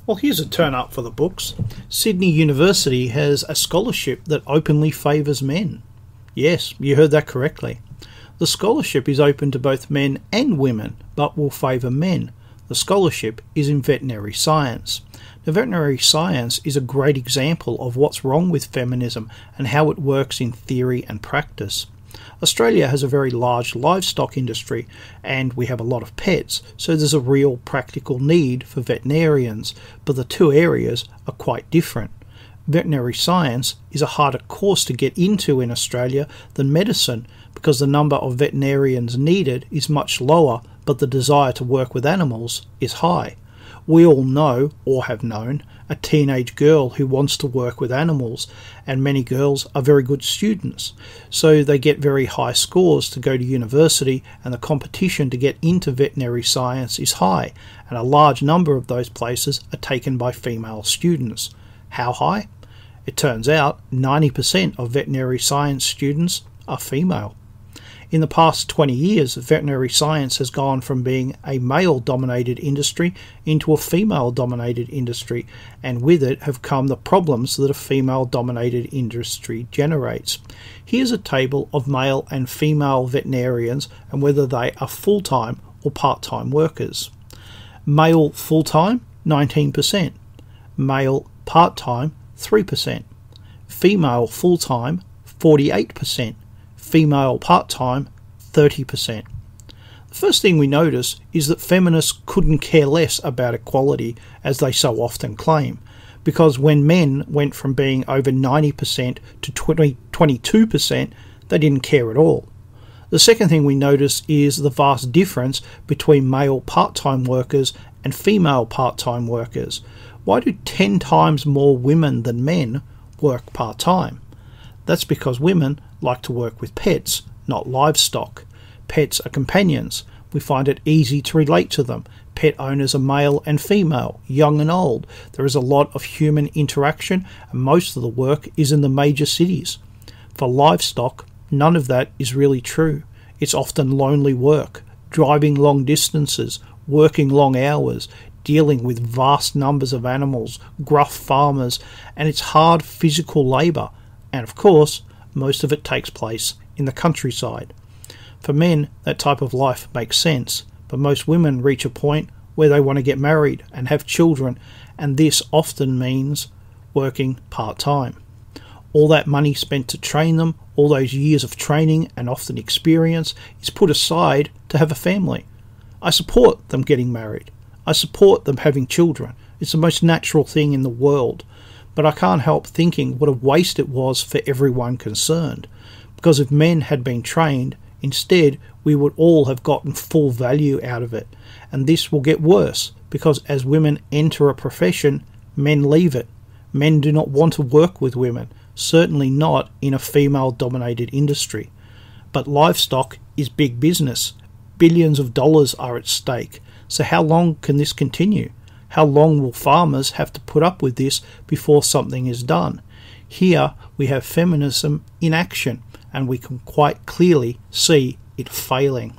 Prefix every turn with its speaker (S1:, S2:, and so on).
S1: Well, here's a turn up for the books. Sydney University has a scholarship that openly favours men. Yes, you heard that correctly. The scholarship is open to both men and women, but will favour men. The scholarship is in veterinary science. Now, veterinary science is a great example of what's wrong with feminism and how it works in theory and practice. Australia has a very large livestock industry and we have a lot of pets, so there's a real practical need for veterinarians, but the two areas are quite different. Veterinary science is a harder course to get into in Australia than medicine because the number of veterinarians needed is much lower, but the desire to work with animals is high. We all know, or have known, a teenage girl who wants to work with animals, and many girls are very good students, so they get very high scores to go to university, and the competition to get into veterinary science is high, and a large number of those places are taken by female students. How high? It turns out 90% of veterinary science students are female. In the past 20 years, veterinary science has gone from being a male-dominated industry into a female-dominated industry, and with it have come the problems that a female-dominated industry generates. Here's a table of male and female veterinarians and whether they are full-time or part-time workers. Male full-time, 19%. Male part-time, 3%. Female full-time, 48%. Female part-time, 30%. The first thing we notice is that feminists couldn't care less about equality, as they so often claim, because when men went from being over 90% to 22%, they didn't care at all. The second thing we notice is the vast difference between male part-time workers and female part-time workers. Why do 10 times more women than men work part-time? That's because women like to work with pets, not livestock. Pets are companions. We find it easy to relate to them. Pet owners are male and female, young and old. There is a lot of human interaction, and most of the work is in the major cities. For livestock, none of that is really true. It's often lonely work, driving long distances, working long hours, dealing with vast numbers of animals, gruff farmers, and it's hard physical labour. And of course, most of it takes place in the countryside. For men, that type of life makes sense, but most women reach a point where they want to get married and have children, and this often means working part-time. All that money spent to train them, all those years of training and often experience, is put aside to have a family. I support them getting married. I support them having children. It's the most natural thing in the world. But I can't help thinking what a waste it was for everyone concerned. Because if men had been trained, instead we would all have gotten full value out of it. And this will get worse, because as women enter a profession, men leave it. Men do not want to work with women, certainly not in a female-dominated industry. But livestock is big business. Billions of dollars are at stake. So how long can this continue? How long will farmers have to put up with this before something is done? Here we have feminism in action, and we can quite clearly see it failing.